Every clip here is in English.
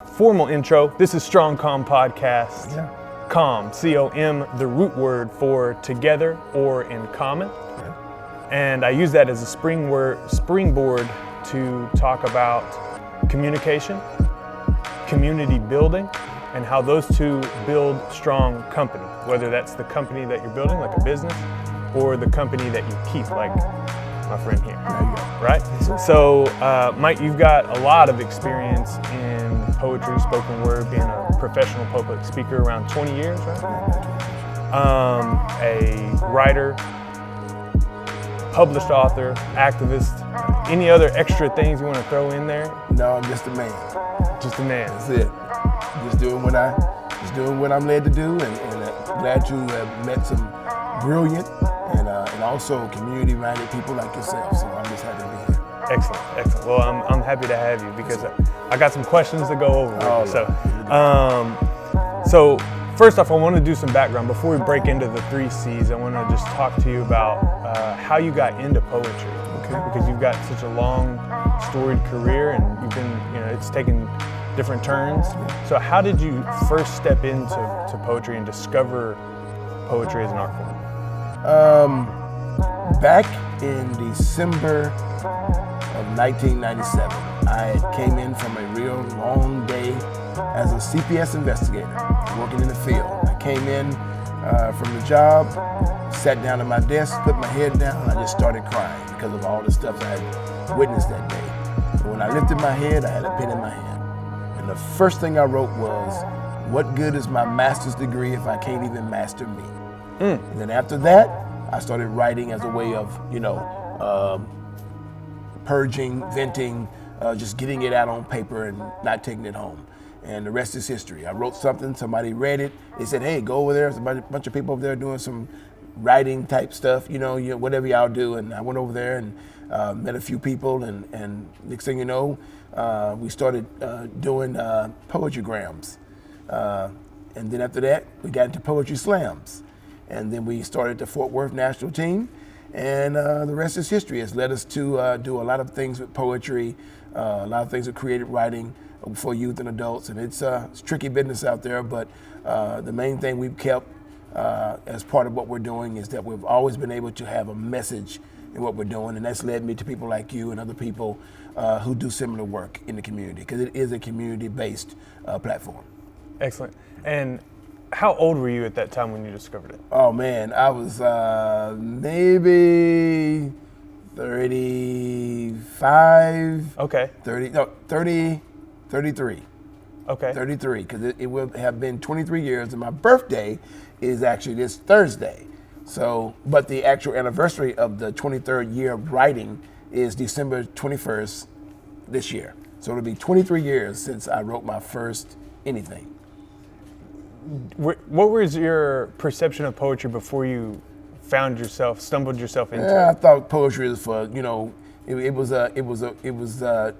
Formal intro. This is Strong Calm Podcast. Yeah. Calm, C-O-M, the root word for together or in common. Right. And I use that as a springboard to talk about communication, community building, and how those two build strong company, whether that's the company that you're building, like a business, or the company that you keep, like my friend here. There you go. Right? So, Mike, you've got a lot of experience in poetry, spoken word, being a professional public speaker around 20 years, right? A writer, published author, activist, any other extra things you want to throw in there? No, I'm just a man. Just a man. That's it. Just doing what I'm led to do, and glad to have met some brilliant and also community-minded people like yourself. So I'm just happy to be here. Excellent, excellent. Well, I'm happy to have you because I got some questions to go over with you. So first off, I want to do some background. Before we break into the 3 C's, I want to just talk to you about how you got into poetry. Okay. Because you've got such a long, storied career, and you've been, it's taken different turns. So how did you first step into poetry and discover poetry as an art form? Back in December of 1997, I came in from a real long day as a CPS investigator, working in the field. I came in from the job, sat down at my desk, put my head down, and I just started crying because of all the stuff I had witnessed that day. And when I lifted my head, I had a pen in my hand. And the first thing I wrote was, what good is my master's degree if I can't even master me? And then after that, I started writing as a way of, purging, venting, just getting it out on paper and not taking it home. And the rest is history. I wrote something, somebody read it. They said, hey, go over there. There's a bunch of people over there doing some writing type stuff, whatever y'all do. And I went over there and met a few people. And next thing you know, we started doing poetrygrams. And then after that, we got into poetry slams. And then we started the Fort Worth national team, and the rest is history. It's led us to do a lot of things with poetry, a lot of things with creative writing for youth and adults, and it's tricky business out there, but the main thing we've kept as part of what we're doing is that we've always been able to have a message in what we're doing, and that's led me to people like you and other people who do similar work in the community, because it is a community-based platform. Excellent. And how old were you at that time when you discovered it? Oh man, I was maybe 35. Okay. 33. Okay. 33, because it will have been 23 years, and my birthday is actually this Thursday. So, but the actual anniversary of the 23rd year of writing is December 21st this year. So it'll be 23 years since I wrote my first anything. What was your perception of poetry before you stumbled yourself into it? I thought poetry was for, it was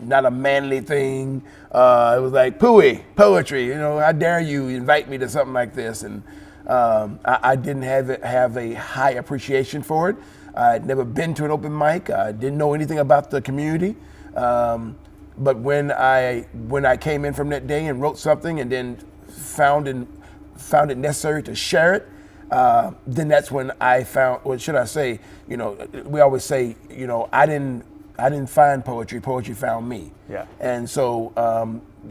not a manly thing. It was like poetry. How dare you invite me to something like this? And I didn't have a high appreciation for it. I'd never been to an open mic. I didn't know anything about the community. But when I came in from that day and wrote something, and then found it necessary to share it, then that's when I found, or should I say, we always say, I didn't find poetry found me. Yeah. And so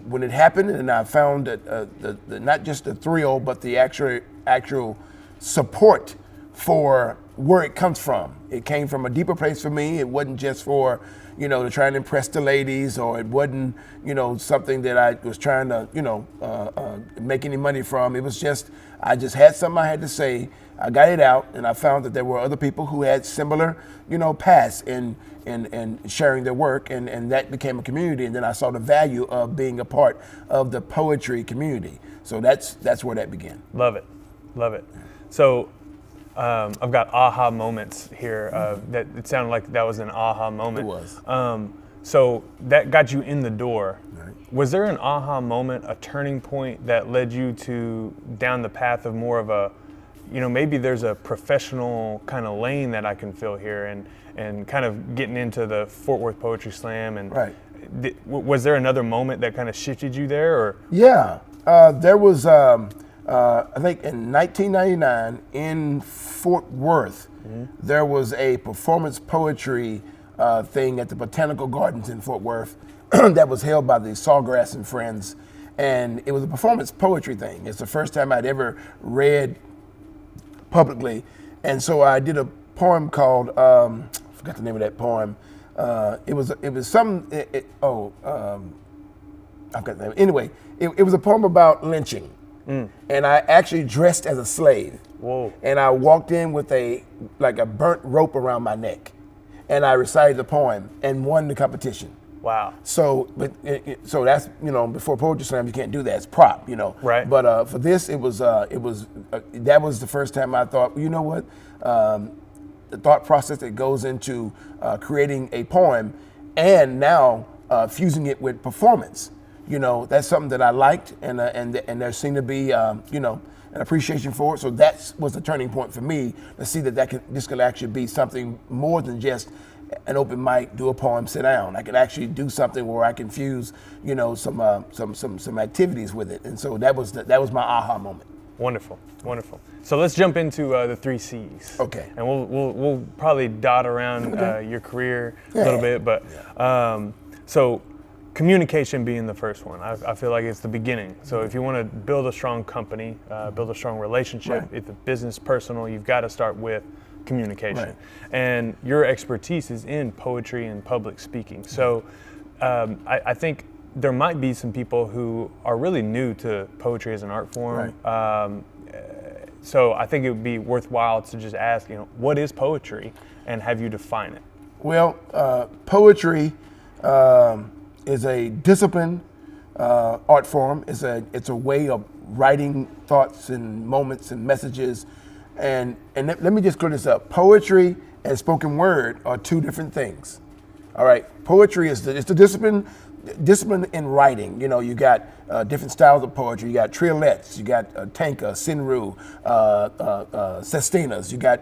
when it happened, and I found that the not just the thrill, but the actual support for where it comes from. It came from a deeper place for me. It wasn't just for, to try and impress the ladies, or it wasn't, something that I was trying to, make any money from. It was just, I just had something I had to say. I got it out, and I found that there were other people who had similar, paths in sharing their work, and that became a community. And then I saw the value of being a part of the poetry community. So that's where that began. Love it. So I've got aha moments here. That it sounded like that was an aha moment. It was. So that got you in the door. Right. Was there an aha moment, a turning point that led you down the path of more of a, maybe there's a professional kind of lane that I can fill here, and kind of getting into the Fort Worth Poetry Slam, and right. was there another moment that kind of shifted you there, or? Yeah, there was, I think in 1999 in Fort Worth, there was a performance poetry thing at the Botanical Gardens in Fort Worth that was held by the Sawgrass and Friends. And it was a performance poetry thing. It's the first time I'd ever read publicly. And so I did a poem called, I forgot the name of that poem. It was some, I forgot the name. Anyway, it was a poem about lynching. And I actually dressed as a slave. Whoa. And I walked in with a burnt rope around my neck. And I recited the poem and won the competition. Wow. So, so that's, before Poetry Slam, you can't do that. It's prop, Right. But for this, that was the first time I thought, well, you know what? The thought process that goes into creating a poem and now fusing it with performance, that's something that I liked, and there seemed to be, an appreciation for it. So that was the turning point for me to see that this could actually be something more than just an open mic, do a poem, sit down. I could actually do something where I can fuse, some activities with it. And so that was my aha moment. Wonderful, wonderful. So let's jump into the 3 C's. Okay. And we'll probably dot around your career a little bit, but so communication being the first one, I feel like it's the beginning. So if you want to build a strong company, build a strong relationship, Right. if the business, personal, you've got to start with communication. Right. And your expertise is in poetry and public speaking. So I think there might be some people who are really new to poetry as an art form. Right. So I think it would be worthwhile to just ask, what is poetry, and have you define it? Well, poetry is a discipline art form. It's a way of writing thoughts and moments and messages. And let me just clear this up. Poetry and spoken word are 2 different things. All right. Poetry is the discipline in writing. You got different styles of poetry. You got triolets, you got tanka, sinru, sestinas. You got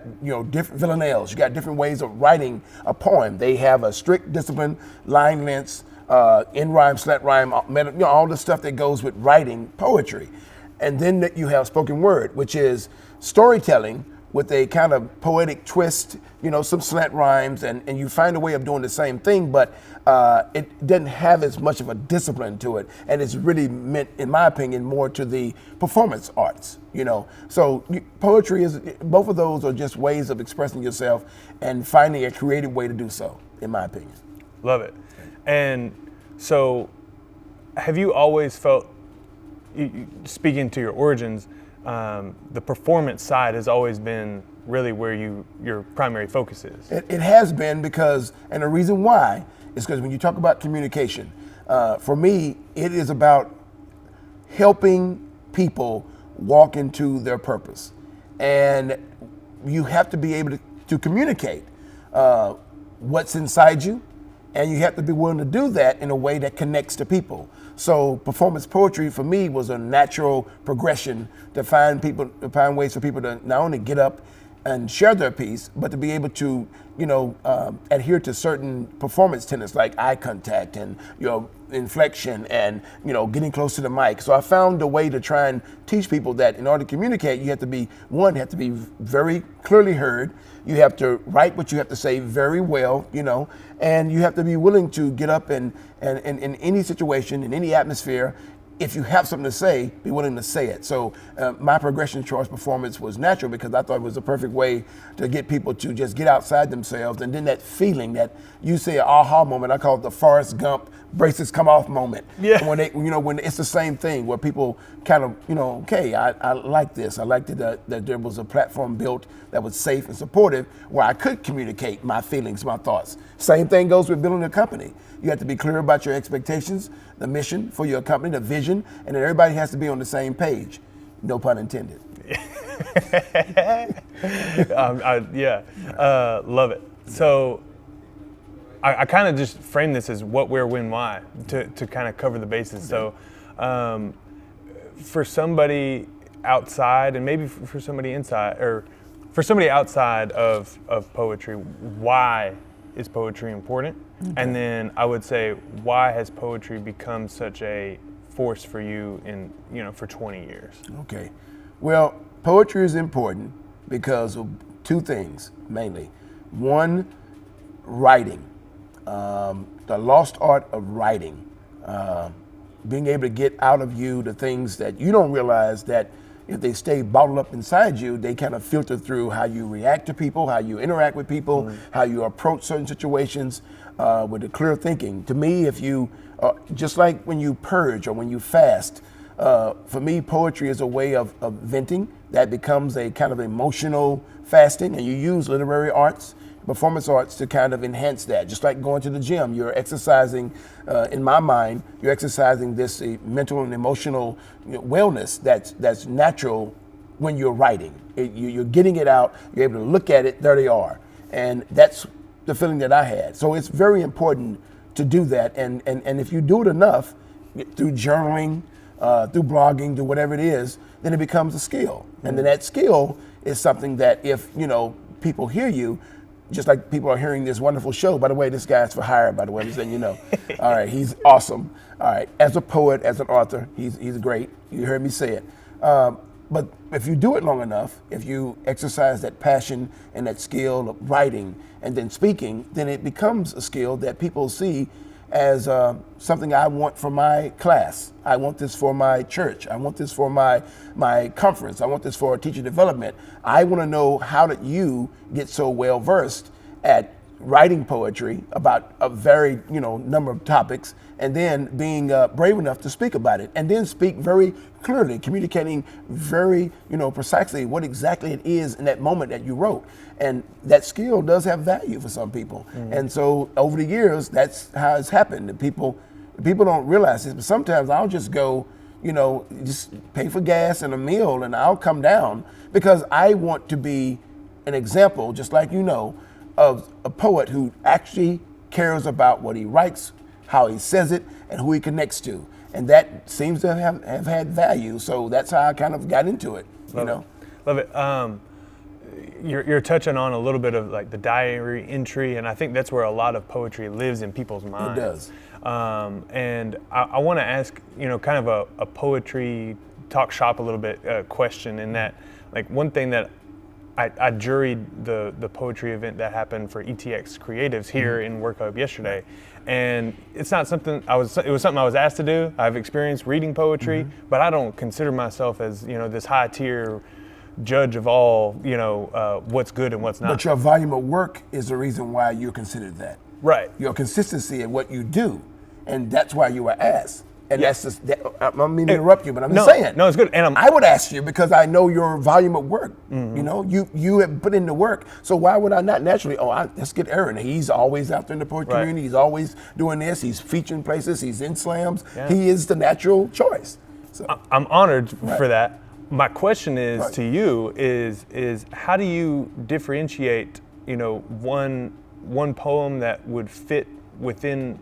different villanelles. You got different ways of writing a poem. They have a strict discipline, line lengths, in rhyme, slant rhyme, all the stuff that goes with writing poetry. And then you have spoken word, which is storytelling with a kind of poetic twist, some slant rhymes, and you find a way of doing the same thing, but it doesn't have as much of a discipline to it, and it's really meant, in my opinion, more to the performance arts, So poetry is, both of those are just ways of expressing yourself and finding a creative way to do so, in my opinion. Love it. And so have you always felt, speaking to your origins, the performance side has always been really where your primary focus is? It has been because, and the reason why is because when you talk about communication, for me, it is about helping people walk into their purpose. And you have to be able to communicate what's inside you, and you have to be willing to do that in a way that connects to people. So performance poetry for me was a natural progression to find ways for people to not only get up and share their piece, but to be able to, adhere to certain performance tenets like eye contact and, inflection and, getting close to the mic. So I found a way to try and teach people that in order to communicate, you have to be very clearly heard. You have to write what you have to say very well, and you have to be willing to get up and in any situation, in any atmosphere, if you have something to say, be willing to say it. So my progression towards performance was natural because I thought it was the perfect way to get people to just get outside themselves. And then that feeling that you say an aha moment, I call it the Forrest Gump braces come off moment. Yeah. When it's the same thing where people kind of, okay, I like this. I liked that there was a platform built that was safe and supportive where I could communicate my feelings, my thoughts. Same thing goes with building a company. You have to be clear about your expectations, the mission for your company, the vision, and then everybody has to be on the same page. No pun intended. Love it. So I kind of just frame this as what, where, when, why to kind of cover the bases. So for somebody outside, and maybe for somebody inside, or for somebody outside of poetry, why is poetry important? And then I would say, why has poetry become such a force for you in, for 20 years? Okay. Well, poetry is important because of two things, mainly. One, writing, the lost art of writing, being able to get out of you the things that you don't realize that if they stay bottled up inside you, they kind of filter through how you react to people, how you interact with people, how you approach certain situations with a clear thinking. To me, if you, just like when you purge or when you fast, for me, poetry is a way of venting that becomes a kind of emotional fasting, and you use literary arts, performance arts to kind of enhance that. Just like going to the gym, you're exercising, in my mind, you're exercising this mental and emotional wellness that's natural when you're writing. You're getting it out, you're able to look at it, there they are. And that's the feeling that I had. So it's very important to do that. And if you do it enough, through journaling, through blogging, through whatever it is, then it becomes a skill. And then that skill is something that if, people hear you, just like people are hearing this wonderful show. By the way, this guy's for hire, by the way, just letting you know. All right, he's awesome. All right, as a poet, as an author, he's great. You heard me say it. But if you do it long enough, if you exercise that passion and that skill of writing and then speaking, then it becomes a skill that people see as something I want for my class. I want this for my church. I want this for my conference. I want this for teacher development. I want to know how did you get so well versed at writing poetry about a varied number of topics, and then being brave enough to speak about it, and then speak very clearly, communicating very precisely what exactly it is in that moment that you wrote. And that skill does have value for some people. And so over the years, that's how it's happened. People don't realize this, but sometimes I'll just go, just pay for gas and a meal, and I'll come down because I want to be an example, just like of a poet who actually cares about what he writes, how he says it, and who he connects to. And that seems to have had value. So that's how I kind of got into it, Love it. You're touching on a little bit of like the diary entry, and I think that's where a lot of poetry lives in people's minds. It does. And I want to ask, kind of a poetry talk shop a little bit question in that, like one thing that I juried the poetry event that happened for ETX Creatives here in Work Hub yesterday, and it's not something it was something I was asked to do. I've experienced reading poetry, but I don't consider myself as this high tier judge of all what's good and what's not. But your volume of work is the reason why you're considered that. Right. Your consistency in what you do, and that's why you were asked. And that's just, I don't mean to interrupt you, but I'm just saying. No, it's good. And I would ask you because I know your volume of work. You have put in the work. So why would I not naturally? Let's get Aaron. He's always out there in the poetry community. He's always doing this. He's featuring places. He's in slams. Yeah. He is the natural choice. So I'm honored for that. My question is to you is how do you differentiate one poem that would fit within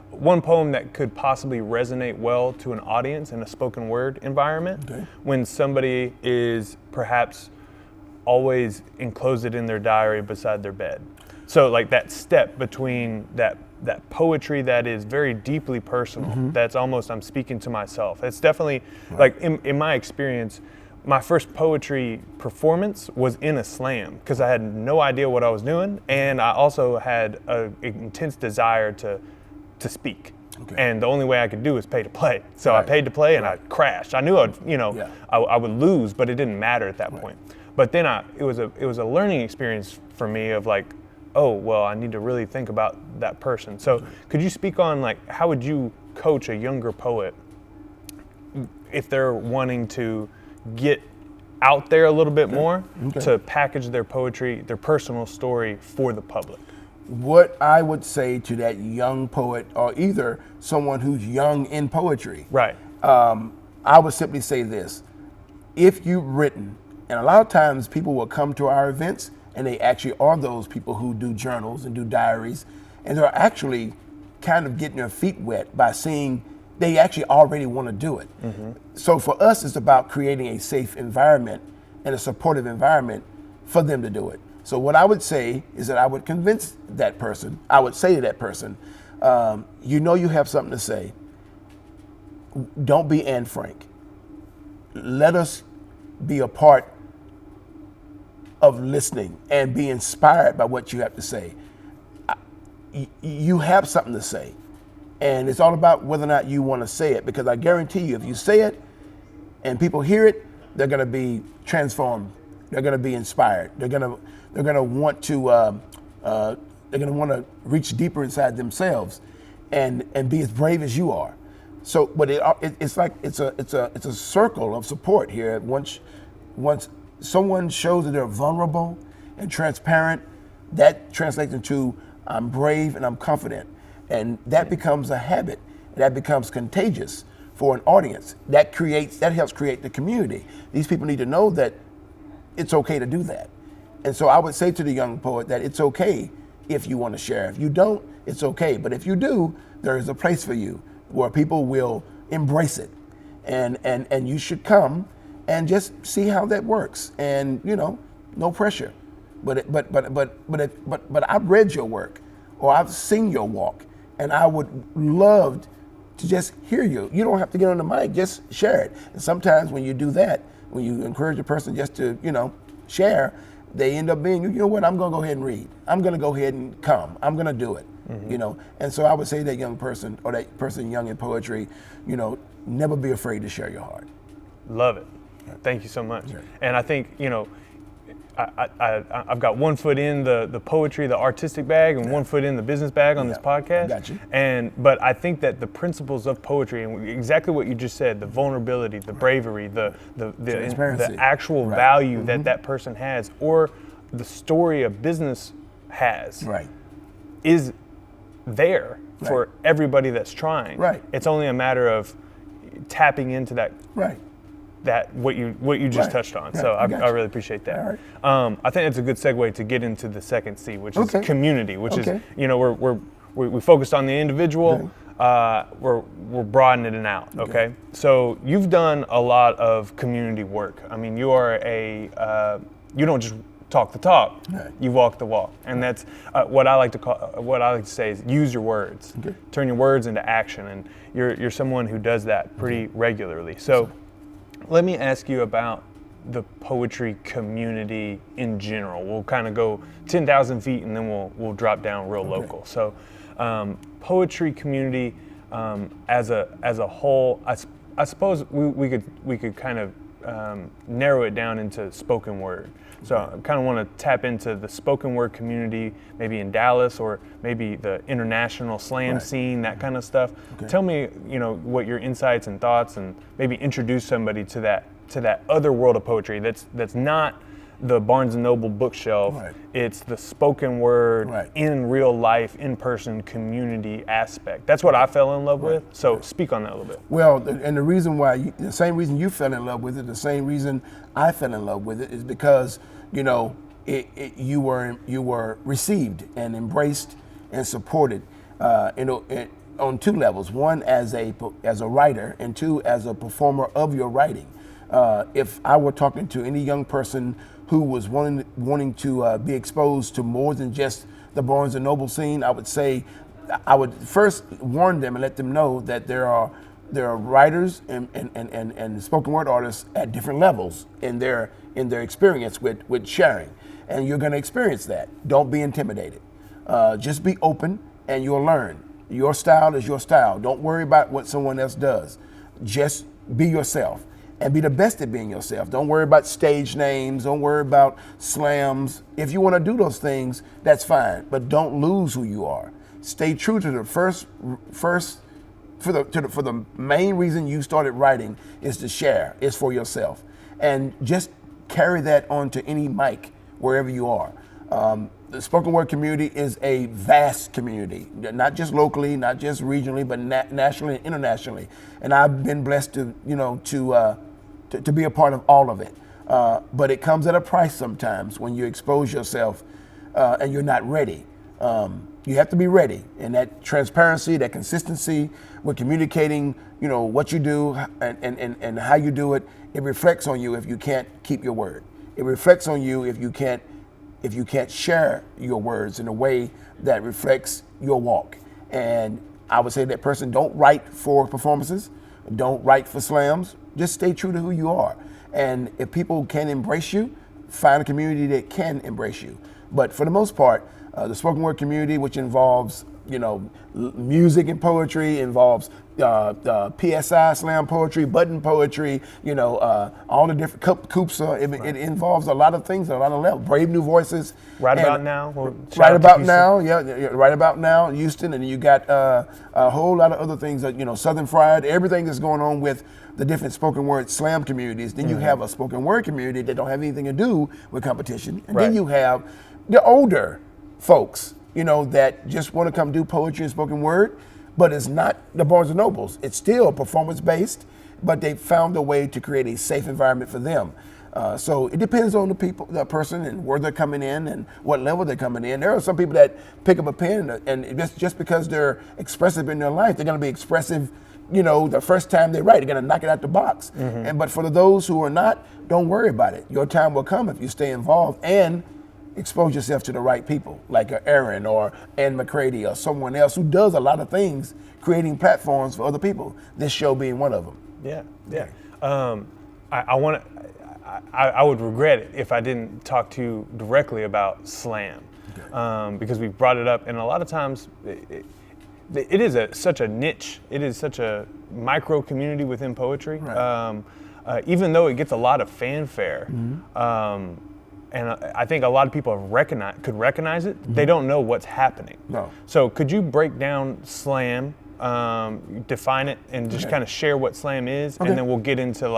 one poem that could possibly resonate well to an audience in a spoken word environment when somebody is perhaps always enclosed it in their diary beside their bed. So like that step between that poetry that is very deeply personal, that's almost I'm speaking to myself. It's definitely like in my experience, my first poetry performance was in a slam because I had no idea what I was doing, and I also had an intense desire to speak. And the only way I could do is pay to play. So I paid to play and I crashed. I knew I would lose, but it didn't matter at that point. But then it was a learning experience for me of like, oh, well, I need to really think about that person. So could you speak on like, how would you coach a younger poet if they're wanting to get out there a little bit more to package their poetry, their personal story for the public? What I would say to that young poet, or either someone who's young in poetry, I would simply say this: if you've written, and a lot of times people will come to our events and they actually are those people who do journals and do diaries, and they're actually kind of getting their feet wet by seeing they actually already want to do it. So for us, it's about creating a safe environment and a supportive environment for them to do it. So what I would say is that I would convince that person, I would say to that person, you know you have something to say. Don't be Anne Frank. Let us be a part of listening and be inspired by what you have to say. You have something to say. And it's all about whether or not you want to say it, because I guarantee you, if you say it and people hear it, they're going to be transformed. They're going to be inspired. They're going to want to reach deeper inside themselves, and be as brave as you are. So, but it's like it's a circle of support here. Once someone shows that they're vulnerable and transparent, that translates into I'm brave and I'm confident. And that becomes a habit. That becomes contagious for an audience. That helps create the community. These people need to know that it's okay to do that. And so I would say to the young poet that it's okay if you want to share. If you don't, it's okay. But if you do, there is a place for you where people will embrace it. And you should come and just see how that works. And no pressure. But I've read your work, or I've seen your walk, and I would love to just hear you. You don't have to get on the mic, just share it. And sometimes when you do that, when you encourage a person just to, share, they end up being, you know what, I'm gonna go ahead and read. I'm gonna go ahead and come. I'm gonna do it, And so I would say that young person, or that person young in poetry, never be afraid to share your heart. Love it. Thank you so much. Yeah. And I think, I've got one foot in the poetry, the artistic bag, and one foot in the business bag on this podcast. Got you. But I think that the principles of poetry, and exactly what you just said, the vulnerability, the bravery, the actual value that person has, or the story a business has, is there for everybody that's trying. Right. It's only a matter of tapping into that. Right. That what you just touched on. So I really appreciate that. Right. I think it's a good segue to get into the second C, which is community, which is we focused on the individual. We're broadening it out. Okay. So you've done a lot of community work. I mean, you are you don't just talk the talk. Right. You walk the walk, and that's what I like to say is use your words. Okay. Turn your words into action, and you're someone who does that pretty regularly. So. Let me ask you about the poetry community in general. We'll kind of go 10,000 feet and then we'll drop down real local. So, poetry community as a whole, I suppose we could kind of narrow it down into spoken word. So I kind of want to tap into the spoken word community, maybe in Dallas, or maybe the international slam scene, that kind of stuff. Okay. Tell me, what your insights and thoughts, and maybe introduce somebody to that other world of poetry that's not the Barnes & Noble bookshelf. Right. It's the spoken word in real life, in-person community aspect. That's what I fell in love with. So speak on that a little bit. Well, and the reason why, the same reason you fell in love with it, the same reason I fell in love with it is because, you were received and embraced and supported, on two levels. One, as a writer, and two, as a performer of your writing. If I were talking to any young person who was wanting to be exposed to more than just the Barnes & Noble scene, I would say, I would first warn them and let them know that there are writers and spoken word artists at different levels in their experience with sharing, and you're going to experience that. Don't be intimidated. Just be open, and you'll learn. Your style is your style. Don't worry about what someone else does. Just be yourself. And be the best at being yourself. Don't worry about stage names. Don't worry about slams. If you want to do those things, that's fine. But don't lose who you are. Stay true to the first for the main reason you started writing is to share. Is for yourself, and just carry that on to any mic wherever you are. The spoken word community is a vast community, not just locally, not just regionally, but nationally and internationally. And I've been blessed to be a part of all of it. But it comes at a price sometimes when you expose yourself and you're not ready. You have to be ready, and that transparency, that consistency with communicating, what you do and how you do it, it reflects on you if you can't keep your word. It reflects on you if if you can't share your words in a way that reflects your walk. And I would say that person, don't write for performances, don't write for slams, just stay true to who you are. And if people can embrace you, find a community that can embrace you. But for the most part, the spoken word community, which involves, music and poetry, involves PSI slam poetry, button poetry, all the different Koopsa. It involves a lot of things, a lot of levels. Brave New Voices. Right About Now. Right About Now, Right About Now, Houston, and you got a whole lot of other things, Southern Fried, everything that's going on with the different spoken word slam communities. Then you have a spoken word community that don't have anything to do with competition. And then you have the older folks, that just want to come do poetry and spoken word, but it's not the Barnes and Nobles. It's still performance-based, but they found a way to create a safe environment for them. So it depends on the person and where they're coming in and what level they're coming in. There are some people that pick up a pen and just because they're expressive in their life, they're going to be expressive, the first time they write, they're going to knock it out the box. But for those who are not, don't worry about it. Your time will come if you stay involved and expose yourself to the right people, like Aaron or Ann McCready or someone else who does a lot of things, creating platforms for other people. This show being one of them. Yeah. I would regret it if I didn't talk to you directly about slam, because we brought it up, and a lot of times it is such a niche. It is such a micro community within poetry. Right. Even though it gets a lot of fanfare. And I think a lot of people could recognize it. They don't know what's happening. No. So could you break down slam, define it, and just kind of share what slam is, and then we'll get into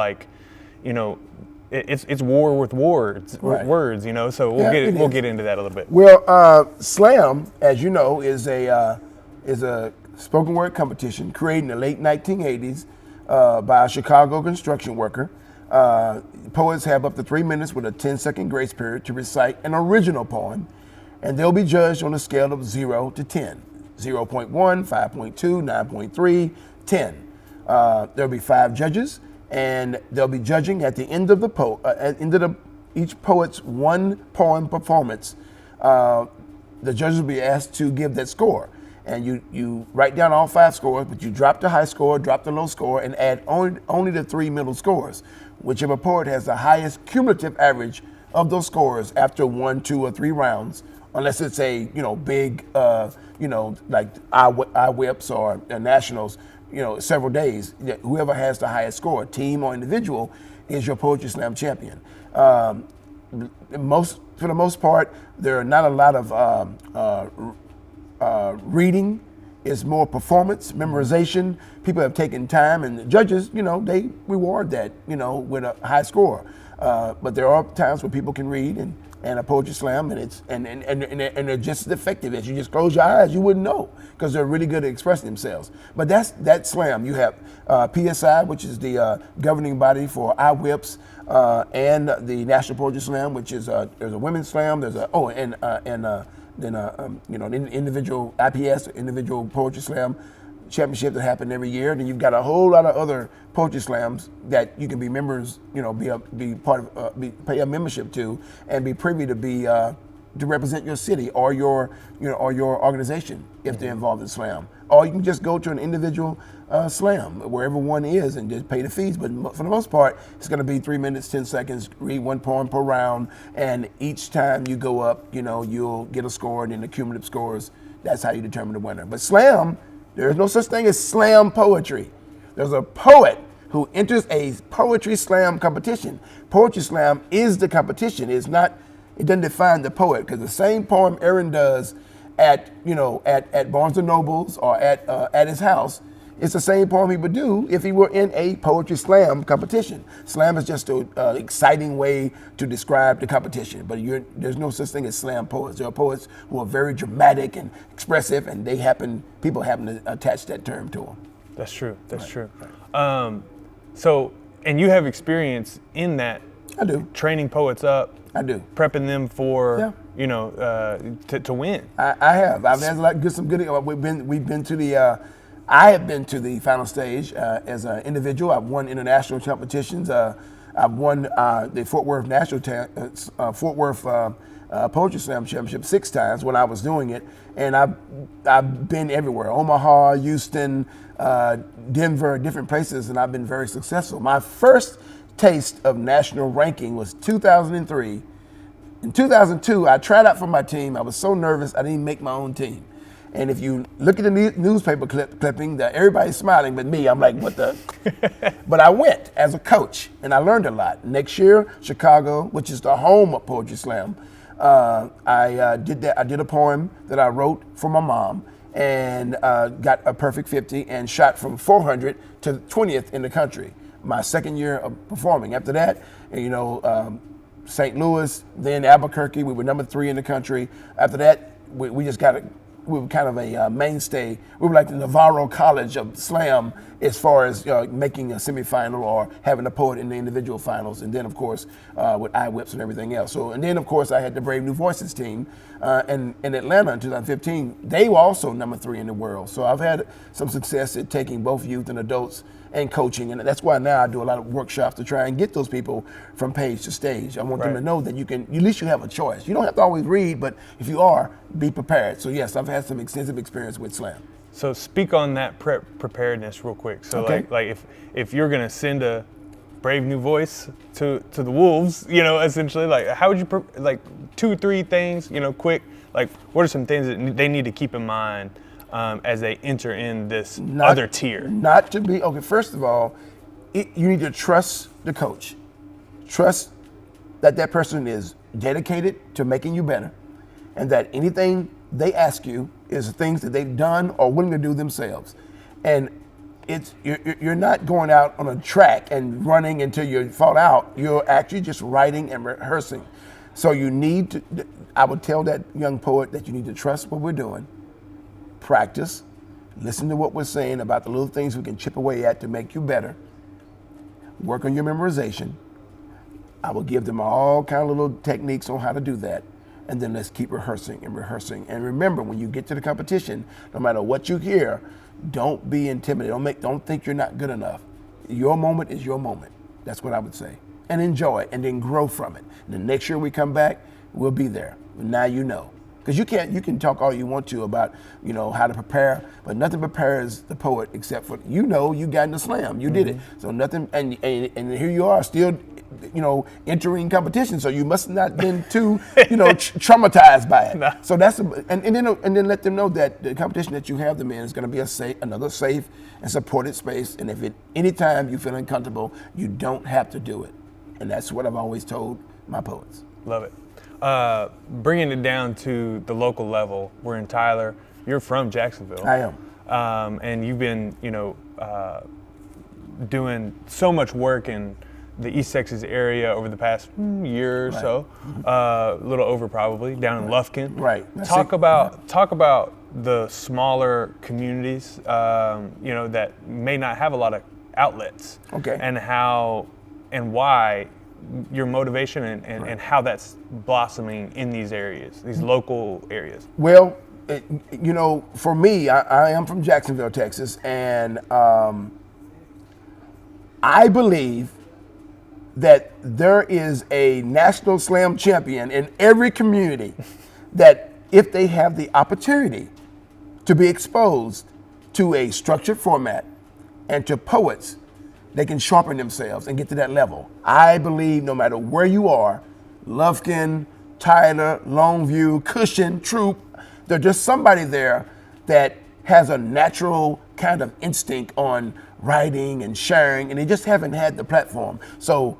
it's war with words. So we'll get into that a little bit. Well, slam, as you know, is a spoken word competition created in the late 1980s by a Chicago construction worker. Poets have up to 3 minutes with a 10-second grace period to recite an original poem, and they'll be judged on a scale of 0 to 10. 0.1, 5.2, 9.3, 10. There'll be 5 judges, and they'll be judging at the end of each poet's one poem performance. The judges will be asked to give that score. And you write down all 5 scores, but you drop the high score, drop the low score, and add only the 3 middle scores. Whichever poet has the highest cumulative average of those scores after 1, 2, or 3 rounds, unless it's a big like I-Whips or Nationals, several days. Whoever has the highest score, team or individual, is your Poetry Slam champion. For the most part, there are not a lot of reading. Is more performance, memorization. People have taken time, and the judges, they reward that, with a high score. But there are times where people can read and a poetry slam, and they're just as effective as you just close your eyes. You wouldn't know because they're really good at expressing themselves. But that's that slam. You have PSI, which is the governing body for I-Whips, and the National Poetry Slam, which is there's a women's slam. There's an individual IPS, individual poetry slam championship that happen every year. Then you've got a whole lot of other poetry slams that you can be members, be part of, pay a membership to, and be privy to be to represent your city or your organization if they're involved in slam. Or you can just go to an individual slam wherever one is and just pay the fees. But for the most part, it's going to be 3 minutes, 10 seconds, read 1 poem per round, and each time you go up, you'll get a score, and then the cumulative scores. That's how you determine the winner. But slam, there's no such thing as slam poetry. There's a poet who enters a poetry slam competition. Poetry slam is the competition. It doesn't define the poet, because the same poem Aaron does at Barnes and Nobles or at his house, it's the same poem he would do if he were in a poetry slam competition. Slam is just an exciting way to describe the competition, but there's no such thing as slam poets. There are poets who are very dramatic and expressive, and people happen to attach that term to them. That's true. That's true. Right. So, and you have experience in that. I do. Training poets up. I do. Prepping them for, to win. I have. I've had some good. We've been to the I have been to the final stage as an individual. I've won international competitions. I've won the Fort Worth Poetry Slam Championship 6 times when I was doing it, and I've been everywhere: Omaha, Houston, Denver, different places, and I've been very successful. My first taste of national ranking was 2003. In 2002, I tried out for my team. I was so nervous I didn't make my own team. And if you look at the newspaper clipping, that everybody's smiling, but me, I'm like, what the? But I went as a coach, and I learned a lot. Next year, Chicago, which is the home of Poetry Slam, I did that. I did a poem that I wrote for my mom, and got a perfect 50, and shot from 400 to 20th in the country. My second year of performing. After that, St. Louis, then Albuquerque, we were number 3 in the country. After that, we just got we were kind of a mainstay. We were like the Navarro College of Slam as far as making a semifinal or having a poet in the individual finals. And then, of course, with whips and everything else. And then, of course, I had the Brave New Voices team. And in Atlanta in 2015, they were also number 3 in the world. So I've had some success at taking both youth and adults and coaching, and that's why now I do a lot of workshops to try and get those people from page to stage. I want them to know that you can, at least you have a choice. You don't have to always read, but if you are, be prepared. So yes, I've had some extensive experience with slam. So speak on that preparedness real quick. So like if you're gonna send a Brave New Voice to the Wolves, essentially, like how would you, like 2-3 things, quick, like what are some things that they need to keep in mind as they enter in this other tier? Not to be, first of all, you need to trust the coach. Trust that person is dedicated to making you better, and that anything they ask you is things that they've done or willing to do themselves. And you're not going out on a track and running until you fall out. You're actually just writing and rehearsing. So you need to, I would tell that young poet that you need to trust what we're doing. Practice, listen to what we're saying about the little things we can chip away at to make you better. Work on your memorization. I will give them all kind of little techniques on how to do that. And then let's keep rehearsing and rehearsing. And remember, when you get to the competition, no matter what you hear, don't be intimidated. Don't think you're not good enough. Your moment is your moment. That's what I would say. And enjoy it, and then grow from it. And then next year we come back, we'll be there. Now you know. Because you can talk all you want to about, how to prepare, but nothing prepares the poet except for, you got in the slam, you did it. So nothing, and here you are still, entering competition. So you must not been too, traumatized by it. No. So that's, and then let them know that the competition that you have them in is going to be another safe and supported space. And if anytime you feel uncomfortable, you don't have to do it. And that's what I've always told my poets. Love it. Bringing it down to the local level, we're in Tyler. You're from Jacksonville. I am. And you've been, doing so much work in the East Texas area over the past year or so, a little over probably, down in Lufkin. Right. Talk about the smaller communities, that may not have a lot of outlets. Okay. And how and why your motivation and how that's blossoming in these areas, these local areas. Well, for me, I am from Jacksonville, Texas, and I believe that there is a national slam champion in every community that if they have the opportunity to be exposed to a structured format and to poets, they can sharpen themselves and get to that level. I believe no matter where you are, Lufkin, Tyler, Longview, Cushion, Troop, there's just somebody there that has a natural kind of instinct on writing and sharing, and they just haven't had the platform. So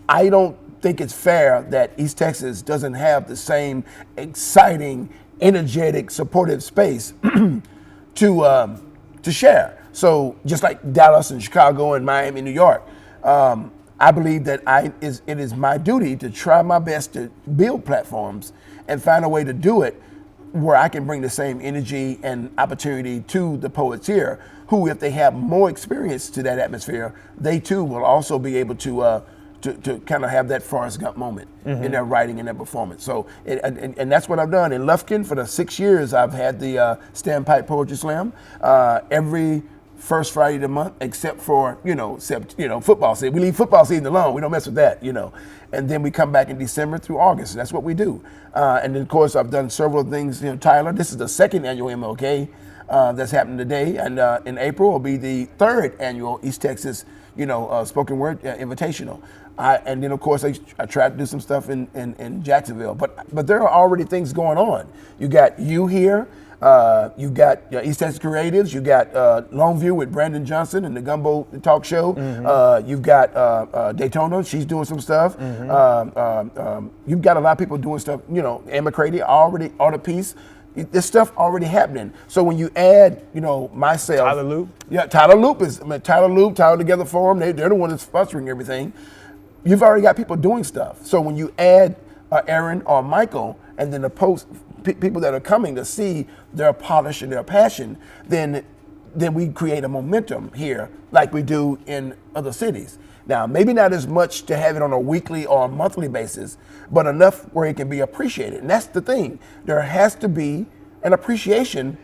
I don't think it's fair that East Texas doesn't have the same exciting, energetic, supportive space to share. So just like Dallas and Chicago and Miami, New York, I believe that it is my duty to try my best to build platforms and find a way to do it where I can bring the same energy and opportunity to the poets here, who, if they have more experience to that atmosphere, they too will also be able to to kind of have that Forrest Gump moment in their writing and their performance. So, and that's what I've done. In Lufkin, for the 6 years, I've had the Standpipe Poetry Slam every first Friday of the month, except for, football season. We leave football season alone. We don't mess with that, And then we come back in December through August. That's what we do. And then, of course, I've done several things. Tyler, this is the second annual MLK that's happening today. And in April will be the third annual East Texas, spoken word invitational. And then, of course, I tried to do some stuff in Jacksonville. But there are already things going on. You got you here. You got East Texas Creatives. You got Longview with Brandon Johnson and the Gumbo Talk Show. You've got Daytona. She's doing some stuff. You've got a lot of people doing stuff. Ann McCready already on a piece. This stuff already happening. So when you add, myself. Tyler Loop? Yeah, Tyler Loop Tyler Together Forum, they're the one that's sponsoring everything. You've already got people doing stuff. So when you add Aaron or Michael, and then the people that are coming to see their polish and their passion, then we create a momentum here like we do in other cities. Now, maybe not as much to have it on a weekly or a monthly basis, but enough where it can be appreciated. And that's the thing. There has to be an appreciation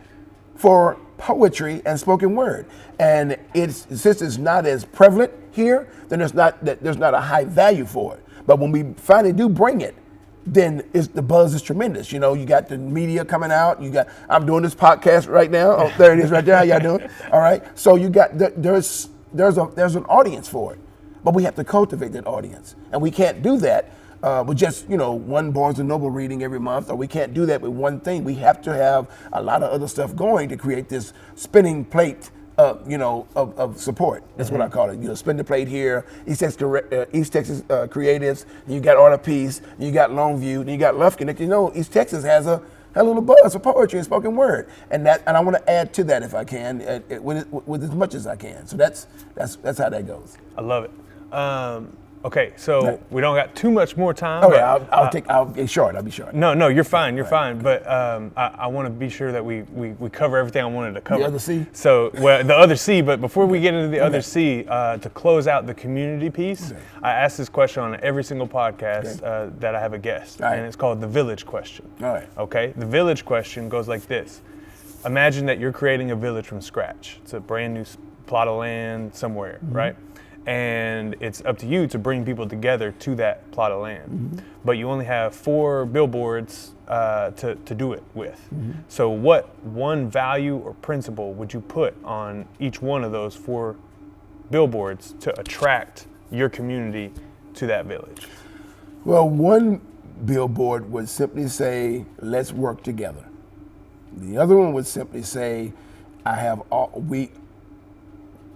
for poetry and spoken word. And since it's not as prevalent here, then there's not a high value for it. But when we finally do bring it, then the buzz is tremendous. You got the media coming out. I'm doing this podcast right now. Oh, there it is right there. How y'all doing? All right. So you got there's an audience for it, but we have to cultivate that audience, and we can't do that with just one Barnes and Noble reading every month, or we can't do that with one thing. We have to have a lot of other stuff going to create this spinning plate of support. That's what I call it. Spin the plate here, East Texas Creatives, you got Art of Peace, you got Longview, and you got Lufkin. East Texas has a little buzz for poetry and spoken word, and I want to add to that if I can, with as much as I can. So that's how that goes. I love it. Okay, so we don't got too much more time. Okay, I'll be short. I'll be short. No, you're fine. You're fine. But I want to be sure that we cover everything I wanted to cover. The other C? So, the other C. But before we get into the other C, to close out the community piece, I ask this question on every single podcast that I have a guest, and it's called the Village Question. All right. Okay. The Village Question goes like this: imagine that you're creating a village from scratch. It's a brand new plot of land somewhere, right? And it's up to you to bring people together to that plot of land. But you only have 4 billboards to do it with. So what one value or principle would you put on each one of those 4 billboards to attract your community to that village? Well, one billboard would simply say, let's work together. The other one would simply say,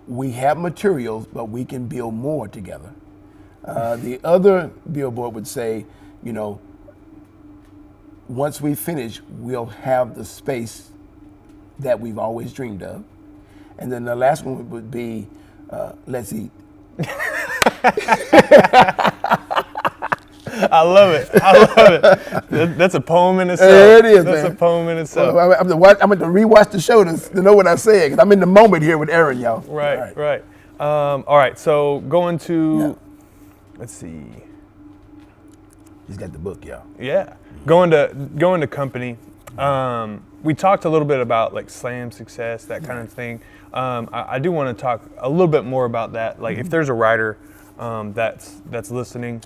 we have materials, but we can build more together. The other billboard would say, once we finish, we'll have the space that we've always dreamed of. And then the last one would be, let's eat. I love it. That's a poem in itself. It is, That's man. a poem in itself. Well, I'm going to rewatch the show to know what I said, because I'm in the moment here with Aaron, y'all. Right. All right, so going to, let's see. He's got the book, y'all. Yeah, going to company. We talked a little bit about like slam success, that kind of thing. I do want to talk a little bit more about that. Like if there's a writer that's listening,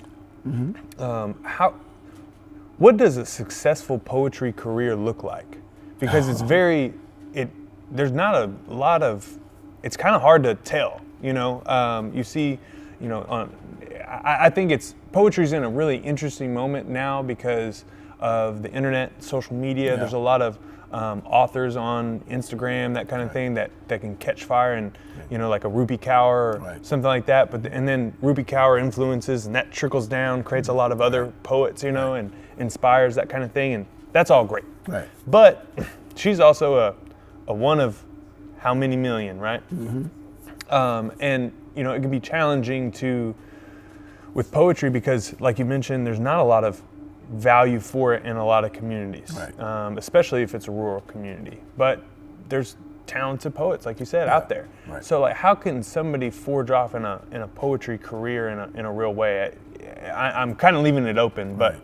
what does a successful poetry career look like? Because there's not a lot of, it's kind of hard to tell, you see, I think poetry's in a really interesting moment now because of the internet, social media. Yeah. There's a lot of authors on Instagram, that kind of thing that can catch fire and, like a Rupi Kaur or something like that. And then Rupi Kaur influences and that trickles down, creates a lot of other poets, and inspires that kind of thing. And that's all great. Right. But she's also a one of how many million, right? And, it can be challenging with poetry because, like you mentioned, there's not a lot of value for it in a lot of communities, especially if it's a rural community. But there's talented poets, like you said, out there. Right. So like, how can somebody forge off in a poetry career in a real way? I'm kind of leaving it open, but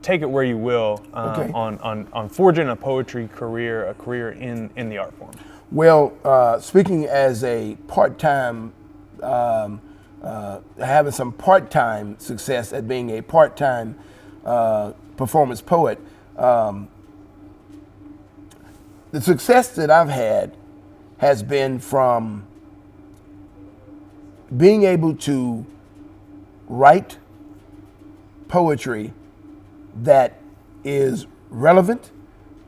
take it where you will on forging a poetry career, a career in the art form. Well, speaking as a part-time, having some part-time success at being a part-time performance poet, the success that I've had has been from being able to write poetry that is relevant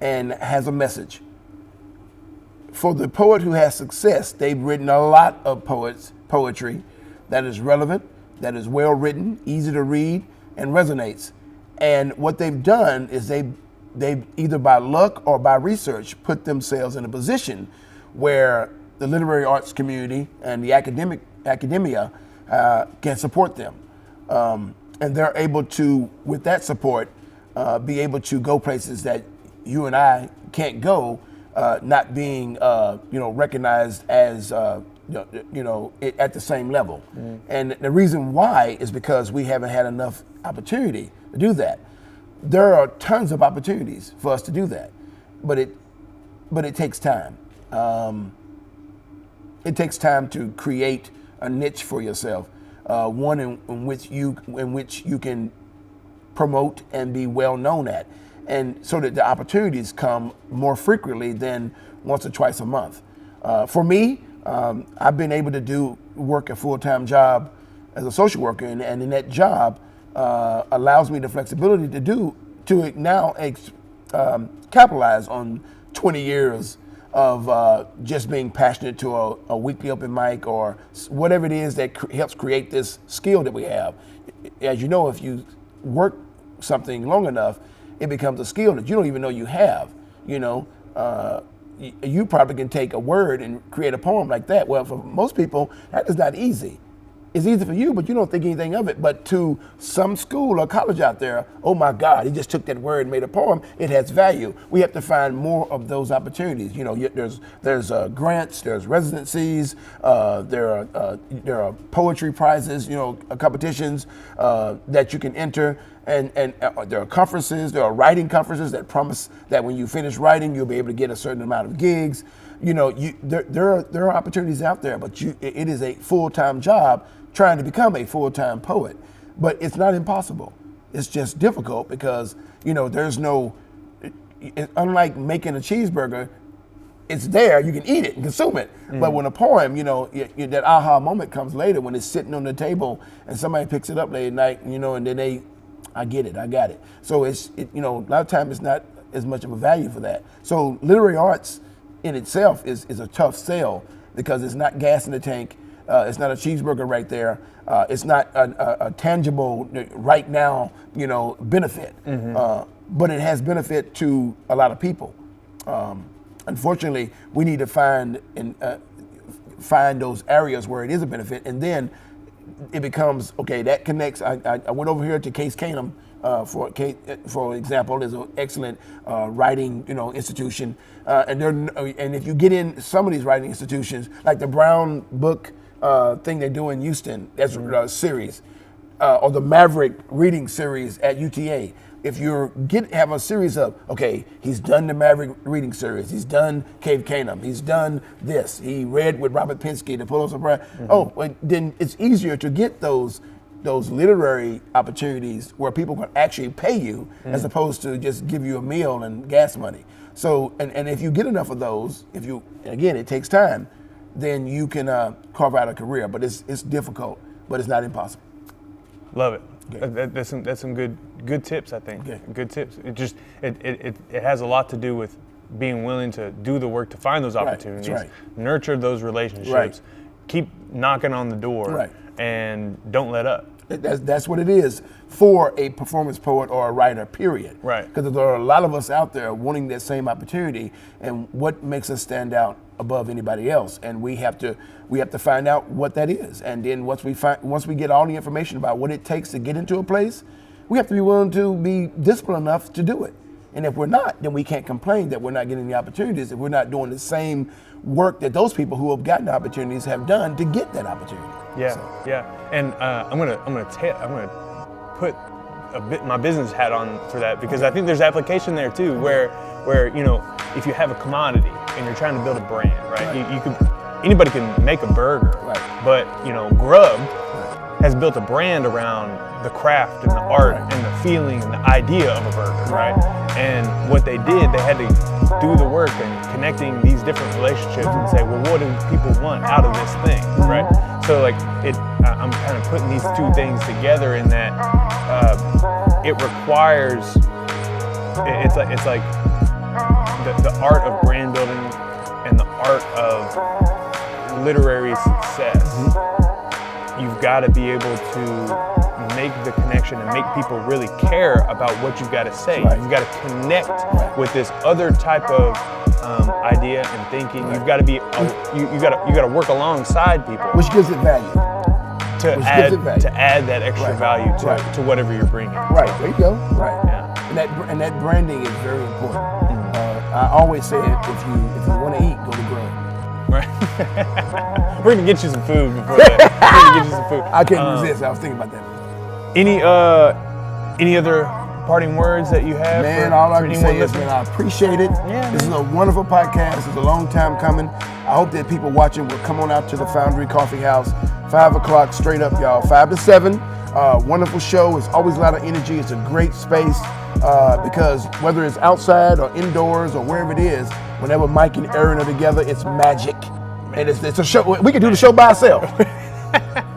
and has a message. For the poet who has success, they've written a lot of poetry that is relevant, that is well written, easy to read, and resonates. And what they've done is they've either by luck or by research put themselves in a position where the literary arts community and the academia can support them. And they're able to, with that support, be able to go places that you and I can't go, not being recognized as at the same level. And the reason why is because we haven't had enough opportunity to do that. There are tons of opportunities for us to do that, but it takes time. It takes time to create a niche for yourself, one in which you can promote and be well known at, and so that the opportunities come more frequently than once or twice a month. For me, I've been able to work a full-time job as a social worker, and in that job allows me the flexibility to now capitalize on 20 years of just being passionate to a weekly open mic or whatever it is that helps create this skill that we have. As you know, if you work something long enough, it becomes a skill that you don't even know you have. You probably can take a word and create a poem like that. Well, for most people, that is not easy. It's easy for you, but you don't think anything of it. But to some school or college out there, oh my God, he just took that word and made a poem. It has value. We have to find more of those opportunities. There's grants, there's residencies, there are poetry prizes, competitions that you can enter, and there are conferences, there are writing conferences that promise that when you finish writing, you'll be able to get a certain amount of gigs. There are opportunities out there, but it is a full-time job trying to become a full-time poet. But it's not impossible. It's just difficult because, there's no, unlike making a cheeseburger, it's there, you can eat it and consume it. But when a poem, that aha moment comes later when it's sitting on the table and somebody picks it up late at night, and then I get it, I got it. So a lot of times it's not as much of a value for that. So literary arts in itself is a tough sell because it's not gas in the tank. It's not a cheeseburger right there. It's not a tangible right now, benefit. But it has benefit to a lot of people. Unfortunately, we need to find those areas where it is a benefit, and then it becomes okay. That connects. I went over here to Case Canham. For example, there's an excellent writing, institution, and if you get in some of these writing institutions, like the Brown Book thing they do in Houston, that's a series, or the Maverick reading series at UTA. If you have a series of, he's done the Maverick reading series, he's done Cave Canham, he's done this, he read with Robert Pinsky, the Pulitzer Prize. Then it's easier to get those literary opportunities where people can actually pay you as opposed to just give you a meal and gas money. So, and if you get enough of those, it takes time, then you can carve out a career. But it's difficult, but it's not impossible. Love it. Okay. That's some good tips, I think. Okay. Good tips. It has a lot to do with being willing to do the work to find those opportunities, right. Nurture those relationships, right. Keep knocking on the door, right. And don't let up. That's what it is for a performance poet or a writer, period. Right. Because there are a lot of us out there wanting that same opportunity, and what makes us stand out above anybody else, and we have to find out what that is, and then once we get all the information about what it takes to get into a place, we have to be willing to be disciplined enough to do it. And if we're not, then we can't complain that we're not getting the opportunities, if we're not doing the same work that those people who have gotten the opportunities have done to get that opportunity. Yeah, So, yeah. And I'm gonna put a bit my business hat on for that, because I think there's application there too, where you know, if you have a commodity and you're trying to build a brand, right? You could, anybody can make a burger, Right. but you know, Grub has built a brand around the craft and the art and the feeling and the idea of a burger, right? And what they did, they had to do the work and connecting these different relationships and say, well, what do people want out of this thing, right? So like I'm kind of putting these two things together in that it requires, it's like the art of brand building and the art of literary success. You've got to be able to make the connection and make people really care about what you've got to say. Right. You've got to connect with this other type of idea and thinking. You've got to be you got to work alongside people, which gives it value. to add that extra value to whatever you're bringing. Right, there you go. Right. Yeah. And that branding is very important. I always say if you want to eat, go to Grub. Right. We're gonna get you some food before that. We're gonna get you some food. I couldn't resist. I was thinking about that. Any other parting words that you have? Man, for all I can say anyone is, man, I appreciate it. Yeah, This is a wonderful podcast. This is a long time coming. I hope that people watching will come on out to the Foundry Coffee House, 5 o'clock straight up, y'all, 5 to 7. Wonderful show. It's always a lot of energy. It's a great space because whether it's outside or indoors or wherever it is, whenever Mike and Aaron are together, it's magic. And it's a show. We can do the show by ourselves.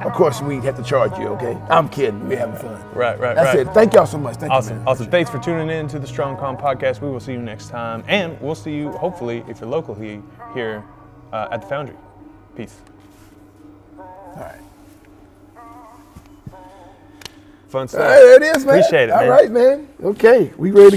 Of course, we have to charge you, okay? I'm kidding. We're having fun. Right. That's it. Thank y'all so much. Thank you, man. Awesome. Thanks for tuning in to the Strong Calm Podcast. We will see you next time. And we'll see you, hopefully, if you're locally here at the Foundry. Peace. All right. Fun stuff. There it is, man. Appreciate it, man. All right, man. Okay. We ready to